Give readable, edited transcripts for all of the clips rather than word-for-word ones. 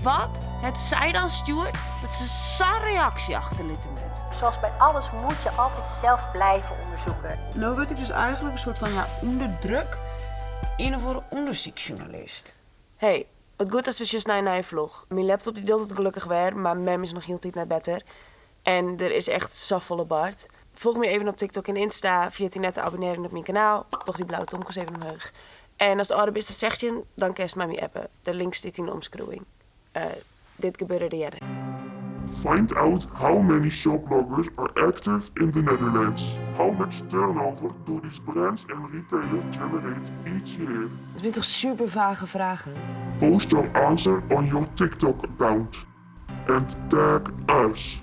wat het zij dan stuurt, dat ze zo'n reactie achterlieten met. Zoals bij alles moet je altijd zelf blijven onderzoeken. Nou werd ik dus eigenlijk een soort van onder druk een of andere onderzoeksjournalist. Hey, wat goed als we just naar een vlog. Mijn laptop die deelt het gelukkig weer, maar mem is nog heel tijd net beter. En er is echt safvolle Bart. Volg me even op TikTok en Insta via het net te abonneren op mijn kanaal. Toch die blauwe tomkens even omhoog. En als de oude beste zegt je, dan kan je mij mee appen. De link staat in de omschrijving. Dit gebeurde eerder. Find out how many shoploggers are active in the Netherlands. How much turnover do these brands and retailers generate each year? Dat zijn toch super vage vragen? Post your answer on your TikTok account. And tag us.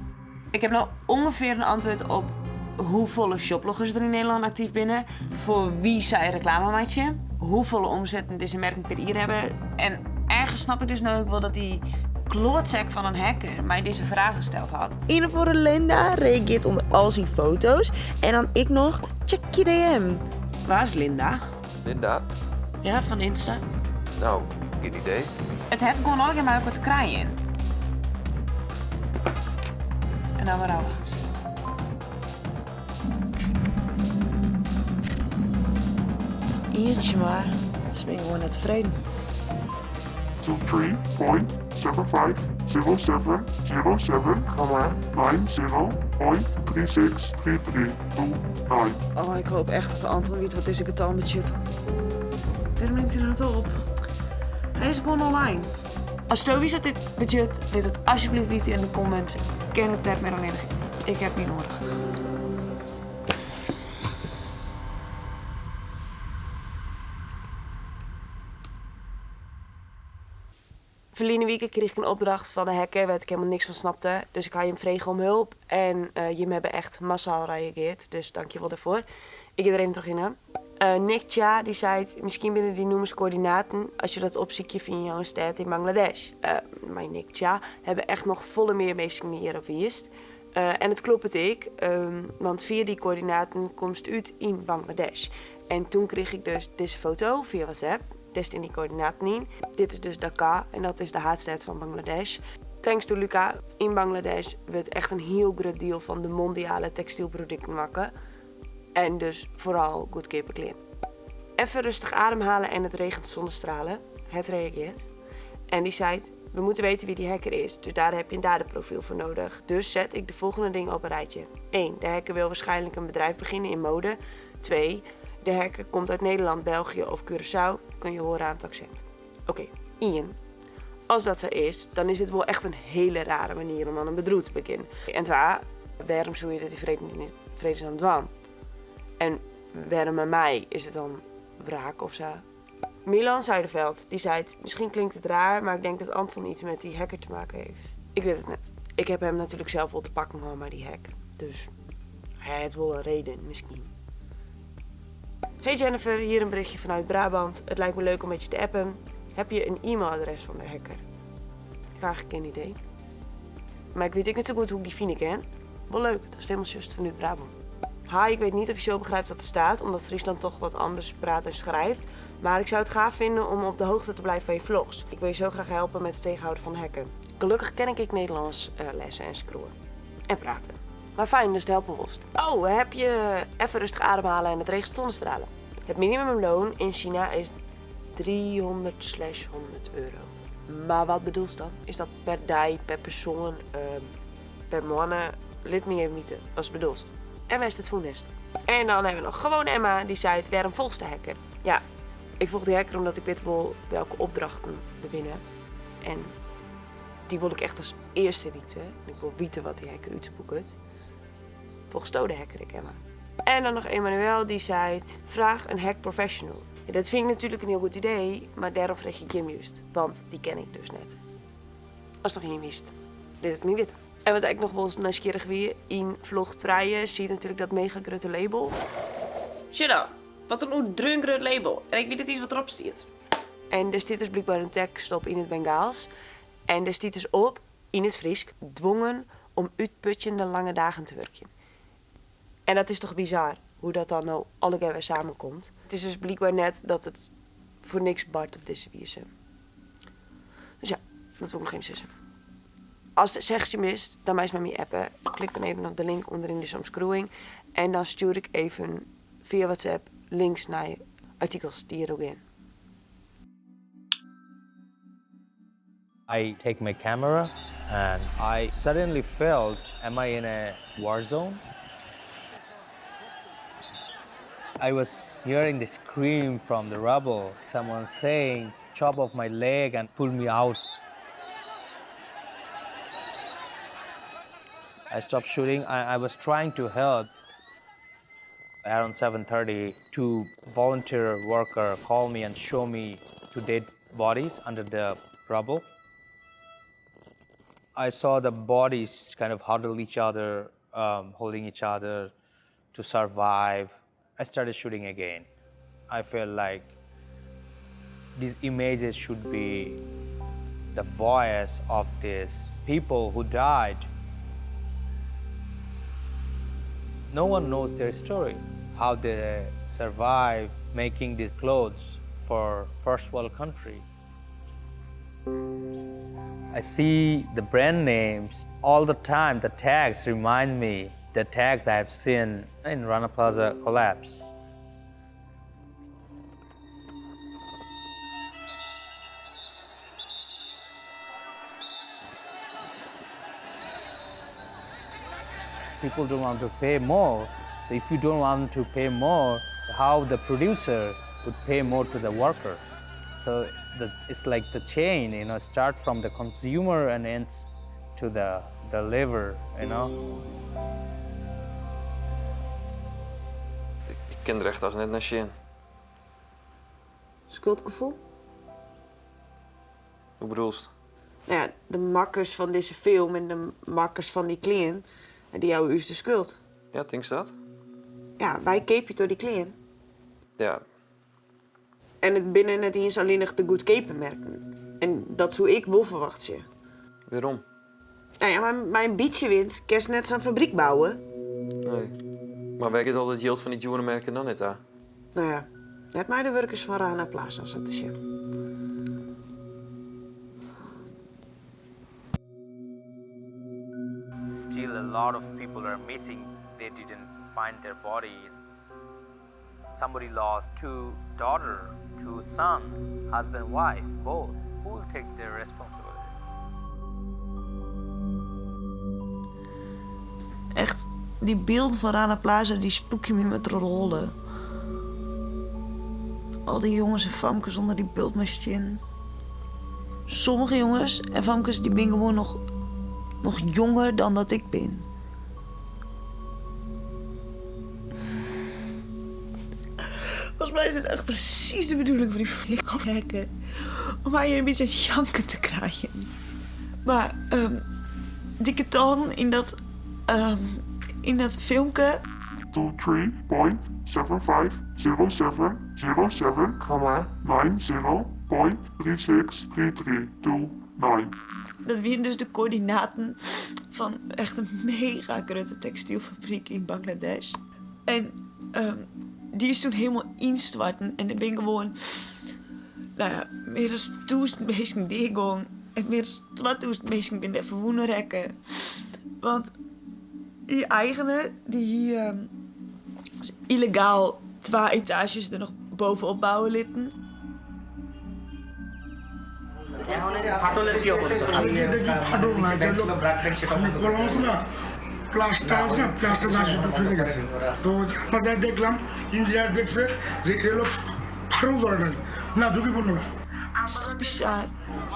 Ik heb nou ongeveer een antwoord op hoeveel shoploggers er in Nederland actief binnen. Voor wie zij reclame maatje. Hoeveel omzetten deze merken per jaar hebben. En ergens snap ik dus nou ook wel dat die klootzak van een hacker mij deze vraag gesteld had. Een of andere Linda reageert onder al zijn foto's. En dan ik nog, check je DM. Waar is Linda? Linda? Ja, van Insta. Nou, geen idee. Het had gewoon allemaal maar ook wat te krijgen. En dan maar wacht. Iertje maar. Dus ben je gewoon net tevreden. To 3.7707.90.363329. Oh, ik hoop echt dat Anton weet wat deze getal budget. Waarom neemt hij dat op? Hij is gewoon online. Als Toby zet dit budget, dit het alsjeblieft niet in de comments. Ken het net meer alleen. Ik heb niet nodig. Verleden week kreeg ik een opdracht van een hacker waar ik helemaal niks van snapte. Dus ik had hem vregen om hulp. En je hebben echt massaal gereageerd. Dus dankjewel daarvoor. Ik ga er even terug in. Nick Cha die zei misschien binnen die noemerscoördinaten. Als je dat opzoekt, vind je een stad in Bangladesh. Maar Nick Cha hebben echt nog volle meer mensen hierop geweest. En het klopt het ik. Want via die coördinaten komt het uit in Bangladesh. En toen kreeg ik dus deze foto via WhatsApp. Dit in die coördinaten in. Dit is dus Dhaka en dat is de haatstad van Bangladesh. Thanks to Luca, in Bangladesh wordt echt een heel groot deel van de mondiale textielproducten maken. En dus vooral goedkope kleding. Even rustig ademhalen en het regent zonnestralen. Het reageert. En die zei, we moeten weten wie die hacker is. Dus daar heb je een daderprofiel voor nodig. Dus zet ik de volgende dingen op een rijtje. 1. De hacker wil waarschijnlijk een bedrijf beginnen in mode. 2. De hacker komt uit Nederland, België of Curaçao. Kun je horen aan het accent. Oké, Ian. Als dat zo is, dan is dit wel echt een hele rare manier om aan een bedrijf te beginnen. En waarom zou je dat die vredesnaam doen? En waarom bij mij is het dan wraak of zo? Milan Zuiderveld, die zei het, misschien klinkt het raar, maar ik denk dat Anton iets met die hacker te maken heeft. Ik weet het net. Ik heb hem natuurlijk zelf wel te pakken gehad bij die hack. Dus hij heeft wel een reden, misschien. Hey Jennifer, hier een berichtje vanuit Brabant. Het lijkt me leuk om met je te appen. Heb je een e-mailadres van de hacker? Graag geen idee. Maar ik weet niet zo goed hoe ik die vinden ken. Wel leuk, dat is helemaal just vanuit Brabant. Hi, ik weet niet of je zo begrijpt wat er staat, omdat Friesland toch wat anders praat en schrijft. Maar ik zou het gaaf vinden om op de hoogte te blijven van je vlogs. Ik wil je zo graag helpen met het tegenhouden van hacken. Gelukkig ken ik Nederlands lessen en scrollen. En praten. Maar fijn, dus de helpen worst. Oh, heb je even rustig ademhalen en het regent zonnestralen. Het minimumloon in China is 300/100 euro. Maar wat bedoel je dan? Is dat per dag, per persoon, per maand? Lid me even niet. Wat bedoel je? En waar is het voennest? En dan hebben we nog gewoon Emma, die zei het waarom volgt de hacker? Ja, ik volg die hacker omdat ik weet wel welke opdrachten er binnen. En die wil ik echt als eerste weten. Ik wil weten wat die hacker uitzoekt. Volgens de hacker ik Emma. En dan nog Emmanuel, die zei het, vraag een hack professional. Ja, dat vind ik natuurlijk een heel goed idee, maar daarom vraag je Jim juist. Want die ken ik dus net. Als nog geen wist, dit het niet weten. En wat ik nog wel eens nieuwsgierig weer in vlog 3 zie je natuurlijk dat mega grote label. Shit, wat een drunk label. En ik weet het iets wat erop staat. En er staat dus blijkbaar een tekst op in het Bengaals. En er staat dus op, in het Fries, dwongen om uitputtende lange dagen te werken. En dat is toch bizar, hoe dat dan nou allebei weer samenkomt. Het is dus blijkbaar net dat het voor niks bart op deze wijze. Dus ja, Dat wil ik nog even zussen. Als zeg je mist, dan mij eens met me appen. Klik dan even op de link onderin de omschrijving. En dan stuur ik even via WhatsApp links naar artikels die er ook in. I take my camera and I suddenly felt, am I in a war zone? I was hearing the scream from the rubble, someone saying, chop off my leg and pull me out. I stopped shooting. I was trying to help. Around 7:30, 2 volunteer workers called me and showed me 2 dead bodies under the rubble. I saw the bodies kind of huddle each other, holding each other to survive. I started shooting again. I felt like these images should be the voice of these people who died. No one knows their story, how they survive making these clothes for first world country. I see the brand names all the time. The tags remind me the tags I've seen in Rana Plaza collapse. People don't want to pay more. So if you don't want to pay more, how the producer would pay more to the worker? So it's like the chain, start from the consumer and ends to the deliver, Ik ken er echt als net naar Shin. Schuldgevoel? Hoe bedoelst? Nou ja, de makkers van deze film en de makkers van die cliënt, die jou is de schuld. Ja, denk je dat? Ja, wij kepen door die cliënt. Ja, En het binnen het eens alleen nog de goed kepen merken. En dat zou ik wel verwacht ze. waarom? Nou ja, maar mijn beetje winst, kerst net zo'n fabriek bouwen. Nee. Maar wij het altijd yield van die journalmerken dan net aan. Nou ja, net naar de werkers van Rana Plaza zat te zien. Still a lot of people are missing. They didn't find their bodies. Somebody lost 2 daughters, 2 sons, husband, wife, both. Who will take their responsibility? Echt, die beelden van Rana Plaza, die spoek je me met rollen. Al die jongens en famkes onder die bultmachine. Sommige jongens en famkes die ben gewoon nog jonger dan dat ik ben. Volgens mij is dit echt precies de bedoeling van die vliegafhekken. Om mij hier een beetje het janken te krijgen. Maar dikke dan in dat filmpje. 23.750707,90.90322. Dat waren dus de coördinaten van echt een mega grote textielfabriek in Bangladesh. En die is toen helemaal instorten en er ben gewoon, meer dan 1000 mensen dichtgegaan en meer dan 2000 mensen ben daar verwoenen rekken. Want die eigenaar, die is illegaal 2 etages er nog bovenop bouwen litten. Plaster দেখলাম ইঞ্জিনিয়ার দেখছে যে এগুলো ফাটল ধরে নাই না ঝুঁকিপূর্ণ না। Dat is toch bizar?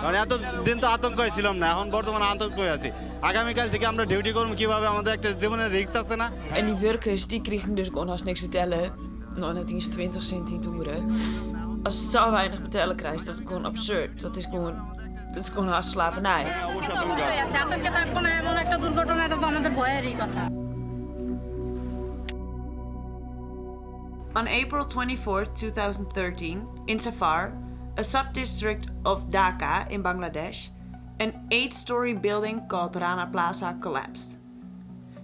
কারণ এত দিন তো আতঙ্কই ছিলাম না, এখন বর্তমানে আতঙ্কই আছি। আগামীকাল থেকে আমরা ডিউটি করব কিভাবে, আমাদের একটা জীবনের রিস্ক আছে না। En die werkers die kregen dus gewoon als niks betalen. Nou, net eens 20 cent in toeren. Als ze zo weinig betalen krijgen, dat is gewoon absurd. Dat is gewoon haast slavernij. আতঙ্কে থাকবো না, এমন একটা দুর্ঘটনা, এটা তো আমাদের ভয়েরই কথা। On April 24, 2013, in Safar, a sub-district of Dhaka in Bangladesh, an 8-story building called Rana Plaza collapsed.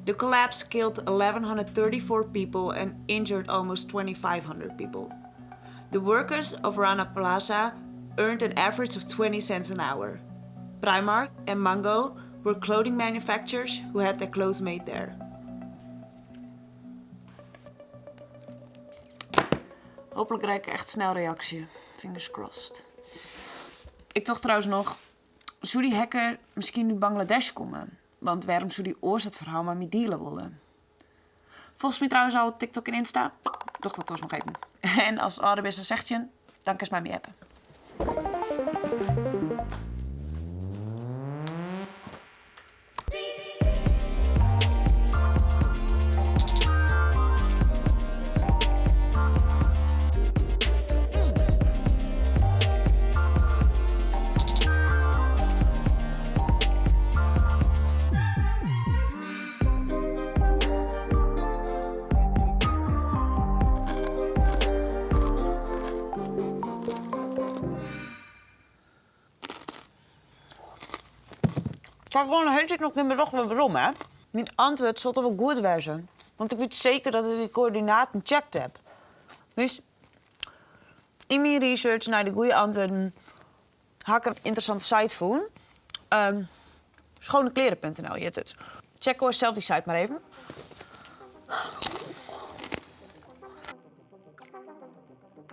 The collapse killed 1,134 people and injured almost 2,500 people. The workers of Rana Plaza earned an average of 20 cents an hour. Primark en Mango were clothing manufacturers who had their clothes made there. Hopelijk krijg ik echt snel reactie. Fingers crossed. Ik toch trouwens nog... Zou die hacker misschien nu Bangladesh komen? Want waarom zou die oors het verhaal maar met dealen willen? Volgens mij trouwens al op TikTok en Insta. Toch dat toch nog even. En als het allerbeste zegt je, dan kan je mij mee appen. Ik ga gewoon een hele tijd nog niet meer nog waarom, hè? Mijn antwoord zal toch wel goed wezen. Want ik weet zeker dat ik die coördinaten gecheckt heb. Dus in mijn research naar de goede antwoorden had ik een interessante site voor. Schonekleren.nl heet het. Check hoor zelf die site maar even.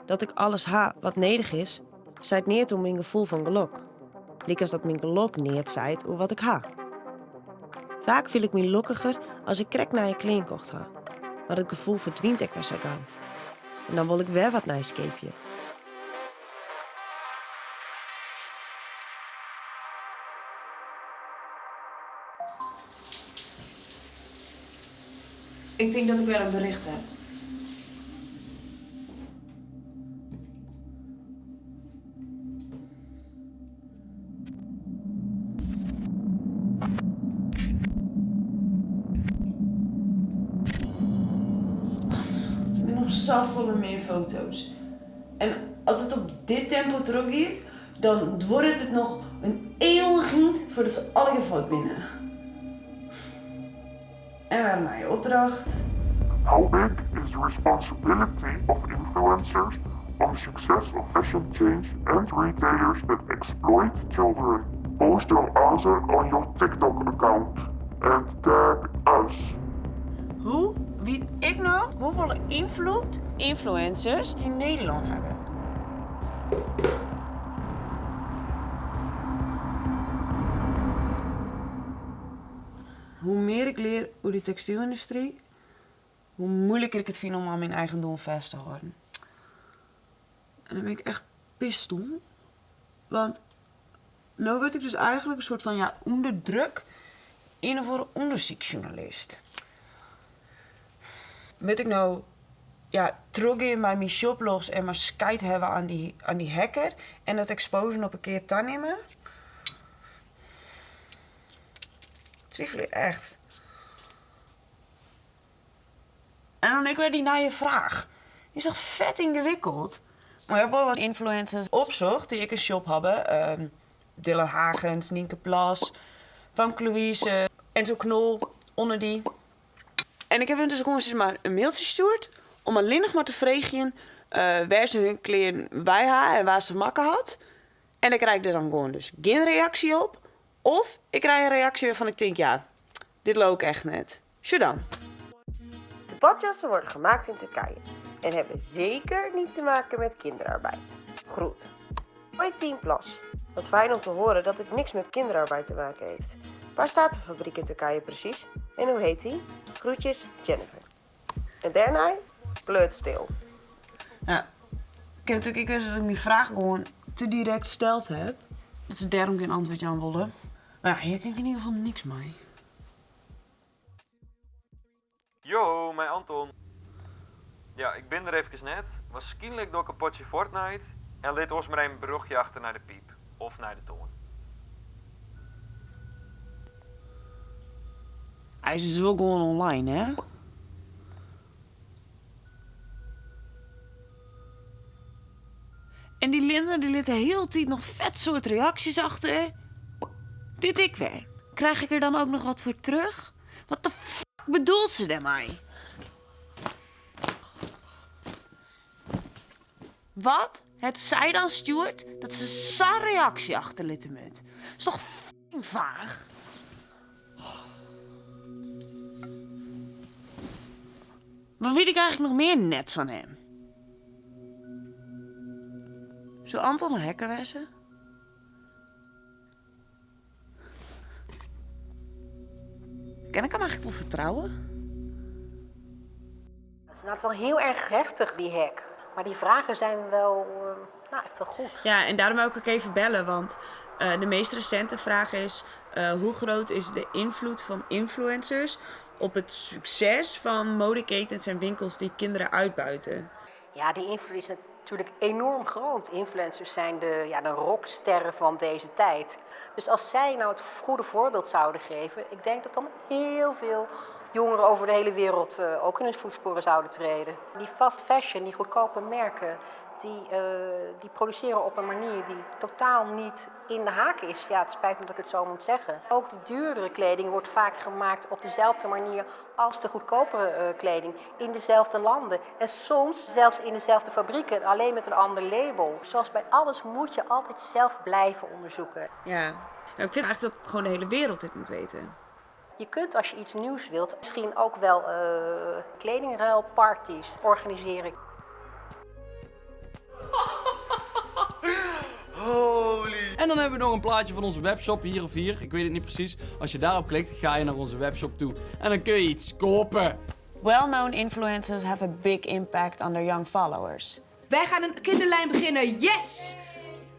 Dat ik alles ha wat nodig is, zei het niet om mijn gevoel van geluk. Liek als dat mijn geluk niet zei over wat ik ha. Vaak voel ik me lukkiger als ik krek naar je kleding kocht ha. Maar het gevoel verdwijnt ik weer zo gauw. En dan wil ik weer wat naar je skeepje. Ik denk dat ik weer een bericht heb. Ik ben nog zo volle meer foto's. En als het op dit tempo teruggaat, dan wordt het nog een eeuwigheid voordat ze alle gefot binnen. En waar naar je opdracht? How big is the responsibility of influencers on the success of fashion change and retailers that exploit children? Post your answer on your TikTok account and tag us. Hoe weet ik nou hoeveel invloed influencers in Nederland hebben? Hoe meer ik leer over de textielindustrie, hoe moeilijker ik het vind om aan mijn eigendom vast te houden. En dan ben ik echt pist om. Want nu word ik dus eigenlijk een soort van onder druk een of andere onderzoeksjournalist. Moet ik nou terug in mijn shoplogs en maar scheid hebben aan die hacker en dat exposen op een keer te nemen? Twijfel ik echt. En dan ik weer die naar je vraag. Die is toch vet ingewikkeld? Maar ik heb wel wat influencers opzocht die ik een shop hebben. Dylan Hagens, Nienke Plas, Van Louise en zo Knol onder die. En ik heb hen dus gewoon eens maar een mailtje gestuurd om alleen nog maar te vragen waar ze hun kleren bij had en waar ze makken had. En dan krijg ik dus dan gewoon dus geen reactie op. Of ik krijg een reactie waarvan ik denk, dit loopt echt net. Zo dan. De badjassen worden gemaakt in Turkije en hebben zeker niet te maken met kinderarbeid. Groet. Hoi Team Plas. Wat fijn om te horen dat het niks met kinderarbeid te maken heeft. Waar staat de fabriek in Turkije precies? En hoe heet die? Groetjes, Jennifer. En daarna, bloodstil. Ja, ik wist dat ik mijn vraag gewoon te direct gesteld heb. Dat ze daarom geen antwoordje aan wilden. Maar hier kan ik in ieder geval niks mee. Yo, mijn Anton. Ja, ik ben er even net. Waarschijnlijk door een potje Fortnite. En liet ons maar een brugje achter naar de piep. Of naar de toon. Hij is dus wel gewoon online, hè? En die Linda die liet de hele tijd nog vet soort reacties achter. Dit ik weer. Krijg ik er dan ook nog wat voor terug? Wat de f*** bedoelt ze daarmee? Wat Het zei dan Stuart dat ze zo'n reactie achterliet hem het. Is toch f***ing vaag? Wat weet ik eigenlijk nog meer net van hem? Zou Anton een hacker wezen? Kan ik hem eigenlijk wel vertrouwen? Het is inderdaad wel heel erg heftig, die hack. Maar die vragen zijn wel, echt wel goed. Ja, en daarom wou ik ook even bellen, want de meest recente vraag is... hoe groot is de invloed van influencers op het succes van modeketens en winkels die kinderen uitbuiten? Ja, die invloed is natuurlijk enorm groot. Influencers zijn de rocksterren van deze tijd. Dus als zij nou het goede voorbeeld zouden geven... ik denk dat dan heel veel jongeren over de hele wereld ook in hun voetsporen zouden treden. Die fast fashion, die goedkope merken... Die produceren op een manier die totaal niet in de haak is. Ja, het spijt me dat ik het zo moet zeggen. Ook de duurdere kleding wordt vaak gemaakt op dezelfde manier als de goedkopere kleding. In dezelfde landen. En soms zelfs in dezelfde fabrieken, alleen met een ander label. Zoals bij alles moet je altijd zelf blijven onderzoeken. Ja, ik vind eigenlijk dat gewoon de hele wereld dit moet weten. Je kunt als je iets nieuws wilt misschien ook wel kledingruilparties organiseren. Holy. En dan hebben we nog een plaatje van onze webshop, hier of hier. Ik weet het niet precies. Als je daarop klikt, ga je naar onze webshop toe. En dan kun je iets kopen. Well-known influencers have a big impact on their young followers. Wij gaan een kinderlijn beginnen. Yes!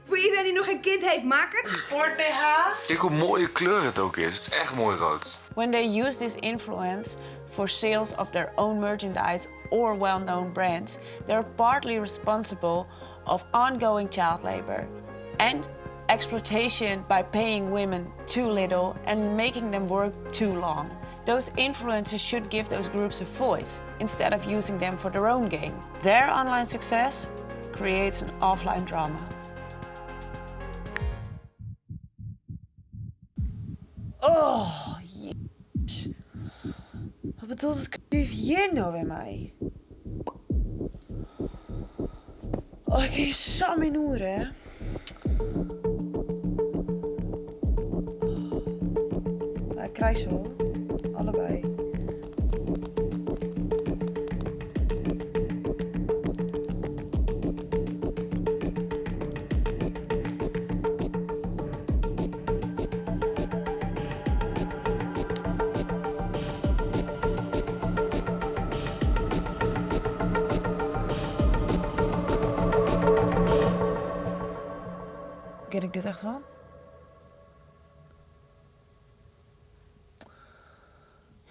Voor iedereen die nog geen kind heeft, maak het. Sport BH. Kijk hoe mooie kleur het ook is. Het is echt mooi rood. When they use this influence for sales of their own merchandise or well-known brands, they're partly responsible of ongoing child labor and exploitation by paying women too little and making them work too long. Those influencers should give those groups a voice instead of using them for their own gain. Their online success creates an offline drama. Oh, jeez. Wat bedoelt het hier nou bij mij? Oh, ik heb sam in oren, hè? Ik krijg zo. Allebei. Ken ik dit echt wel?